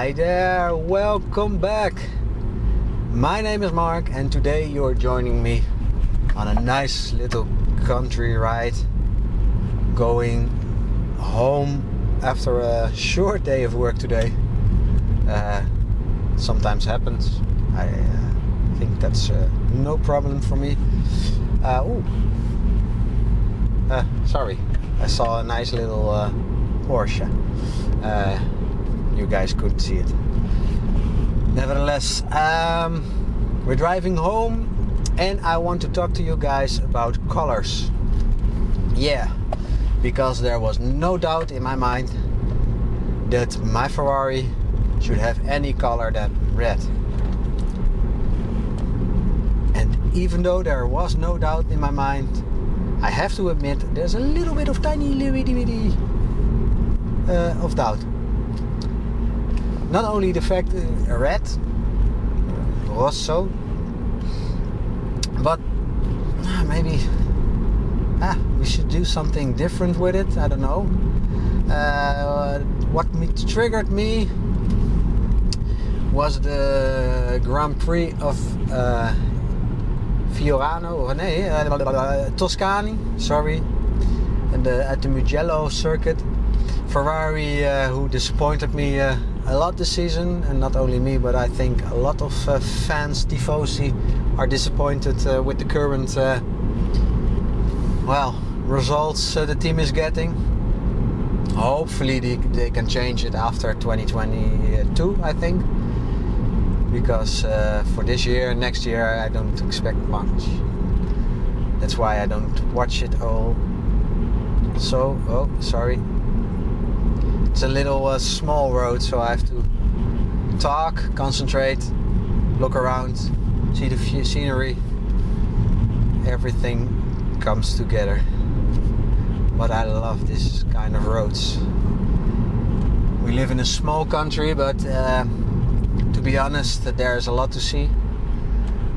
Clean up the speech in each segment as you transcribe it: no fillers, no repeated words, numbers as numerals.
Hi there, welcome back. My name is Mark and today you're joining me on a nice little country ride going home after a short day of work today. Sometimes happens. I think that's no problem for me. Sorry, I saw a nice little Porsche. You guys couldn't see it. Nevertheless, we're driving home and I want to talk to you guys about colors. Yeah, because there was no doubt in my mind that my Ferrari should have any color than red. And even though there was no doubt in my mind, I have to admit there's a little bit of tiny little of doubt. Not only the fact red, Rosso, but maybe we should do something different with it. I don't know. What triggered me was the Grand Prix of Toscany, sorry, and at the Mugello circuit. Ferrari, who disappointed me a lot this season, and not only me, but I think a lot of fans, tifosi, are disappointed with the current results the team is getting. Hopefully they can change it after 2022, I think, because for this year, next year, I don't expect much. That's why I don't watch it all. So, sorry. It's a little small road, so I have to talk, concentrate, look around, see the scenery. Everything comes together. But I love this kind of roads. We live in a small country, but to be honest, there's a lot to see.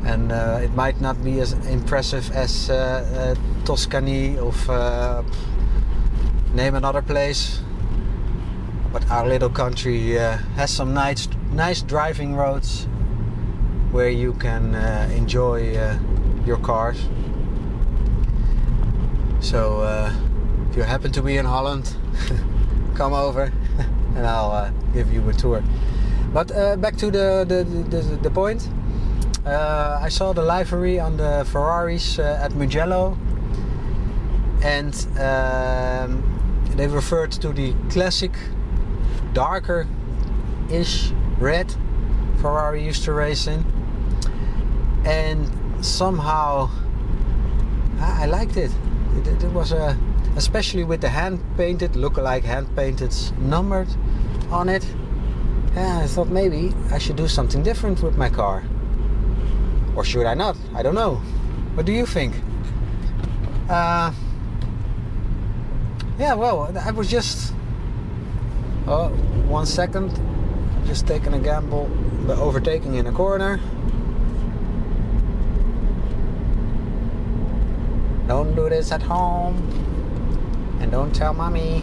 And it might not be as impressive as Tuscany or name another place. But our little country has some nice driving roads where you can enjoy your cars. So if you happen to be in Holland, come over and I'll give you a tour. But back to the point. I saw the livery on the Ferraris at Mugello, and they referred to the classic darker-ish red Ferrari used to race in, and somehow I liked it. It was especially with the hand-painted, look-alike hand-painted numbered on it. I thought maybe I should do something different with my car. Or should I not? I don't know. What do you think? I was just... 1 second. Just taking a gamble by overtaking in a corner. Don't do this at home. And don't tell mommy.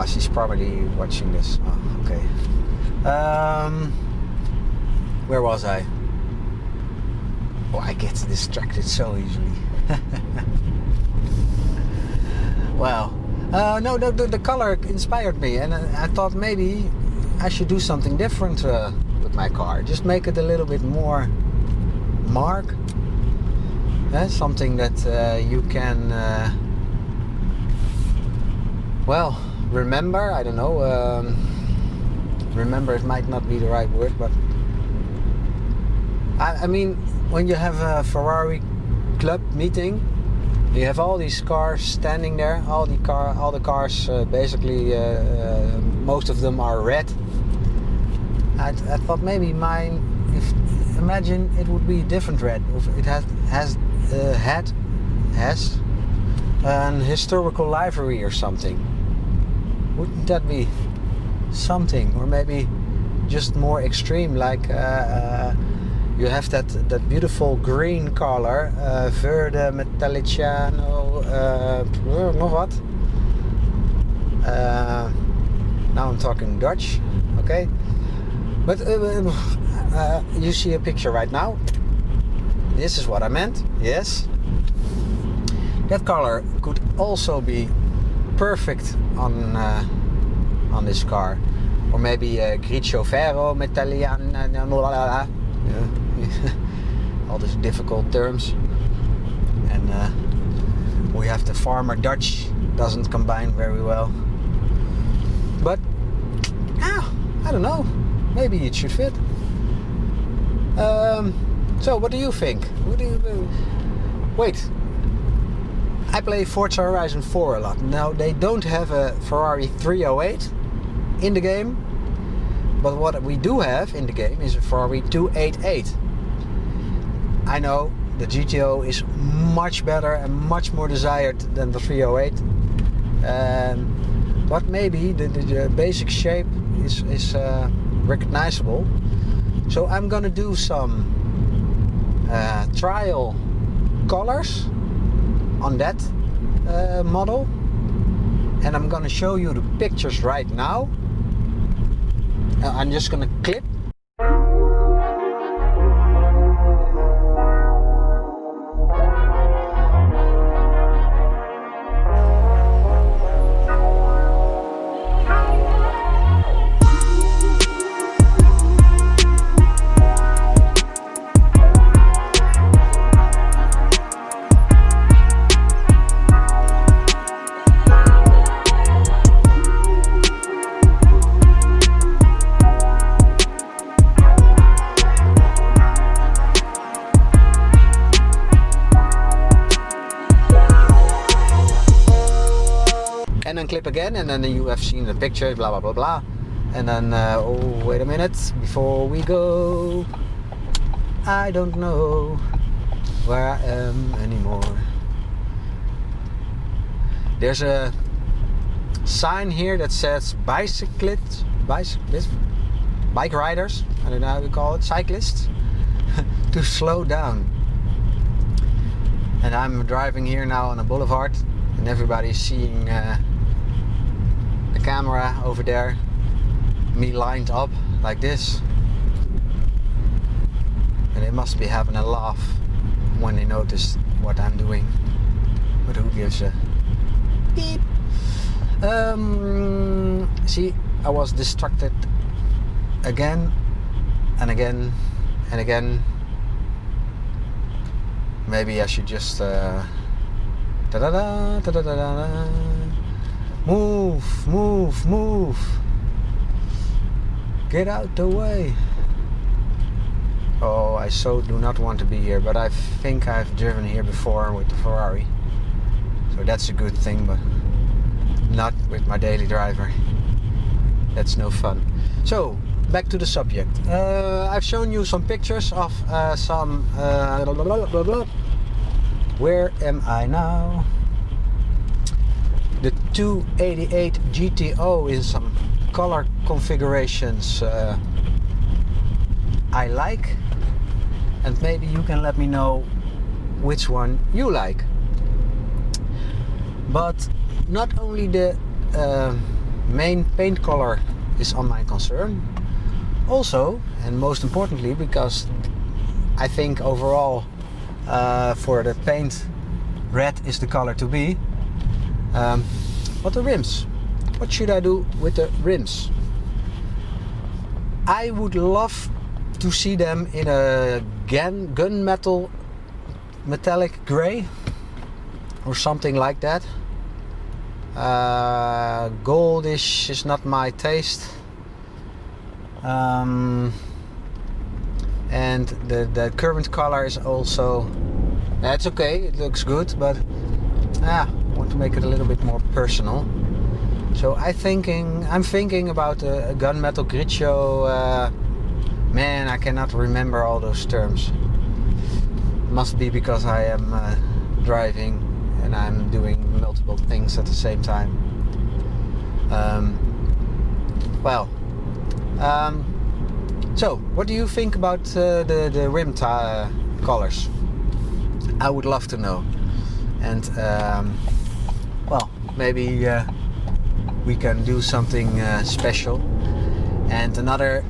She's probably watching this. Oh, okay. Where was I? I get distracted so easily. Well, the color inspired me, and I thought maybe I should do something different with my car. Just make it a little bit more Mark. Something that you can, remember. I don't know. Remember, it might not be the right word, but I mean, when you have a Ferrari club meeting, you have all these cars standing there. All the cars, basically, most of them are red. I thought maybe mine. Imagine it would be a different red. If it has an historical livery or something. Wouldn't that be something? Or maybe just more extreme, like you have that beautiful green color, Verde Chiaro, nog wat. Now I'm talking Dutch, okay? But you see a picture right now. This is what I meant, yes. That color could also be perfect on this car. Or maybe Grigio Ferro, Metallian, all these difficult terms. And we have the farmer Dutch, doesn't combine very well. But I don't know, maybe it should fit. So what do you think? Wait, I play Forza Horizon 4 a lot. Now they don't have a Ferrari 308 in the game, but what we do have in the game is a Ferrari 288. I know the GTO is much better and much more desired than the 308, but maybe the basic shape is recognizable. So I'm gonna do some trial colors on that model, and I'm gonna show you the pictures right now. I'm just gonna clip. And then clip again, and then you have seen the picture, blah blah blah blah. And then oh, wait a minute, before we go, I don't know where I am anymore. There's a sign here that says bike riders, I don't know how we call it, cyclists, to slow down. And I'm driving here now on a boulevard, and everybody's seeing the camera over there, me lined up like this, and they must be having a laugh when they notice what I'm doing, but who gives a beep. See, I was distracted again and again and again. Maybe I should just move, get out the way. Oh, I so do not want to be here, but I think I've driven here before with the Ferrari, so that's a good thing, but not with my daily driver. That's no fun. So back to the subject. I've shown you some pictures of some where am I now? The 288 GTO in some color configurations I like, and maybe you can let me know which one you like. But not only the main paint color is on my concern, also, and most importantly, because I think overall for the paint, red is the color to be. But the rims, what should I do with the rims? I would love to see them in a gunmetal metallic grey or something like that. Goldish is not my taste, and the current color is also, it's okay, it looks good, but I want to make it a little bit more personal. So I'm thinking about a gunmetal Grigio. Man, I cannot remember all those terms. Must be because I am driving and I'm doing multiple things at the same time. So what do you think about the rim colors? I would love to know. And maybe we can do something special. And another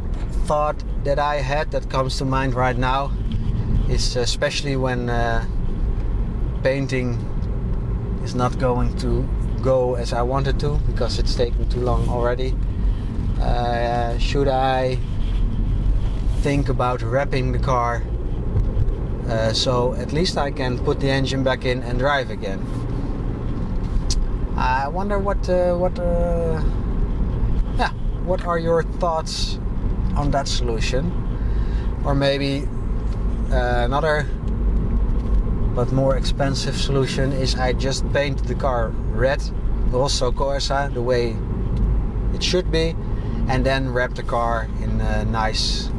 thought that I had that comes to mind right now is especially when painting is not going to go as I wanted to because it's taking too long already. Should I think about wrapping the car so at least I can put the engine back in and drive again? I wonder what are your thoughts on that solution? Or maybe another but more expensive solution is I just paint the car red, Rosso Corsa, the way it should be, and then wrap the car in a nice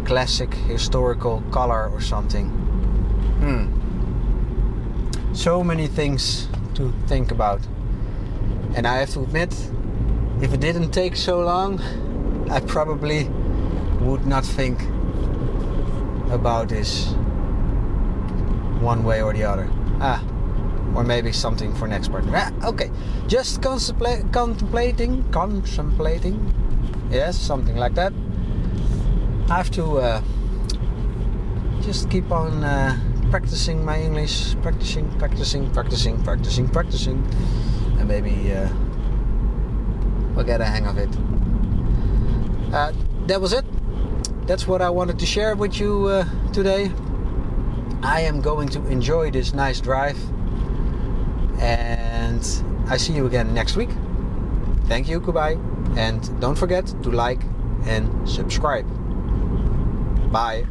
classic historical color or something. So many things to think about. And I have to admit, if it didn't take so long, I probably would not think about this one way or the other. Or maybe something for next part. Okay, just contemplating. Yes, something like that. I have to just keep on practicing my English, practicing, and maybe I'll get a hang of it. That was it. That's what I wanted to share with you today. I am going to enjoy this nice drive, and I see you again next week. Thank you, goodbye, and don't forget to like and subscribe. Bye.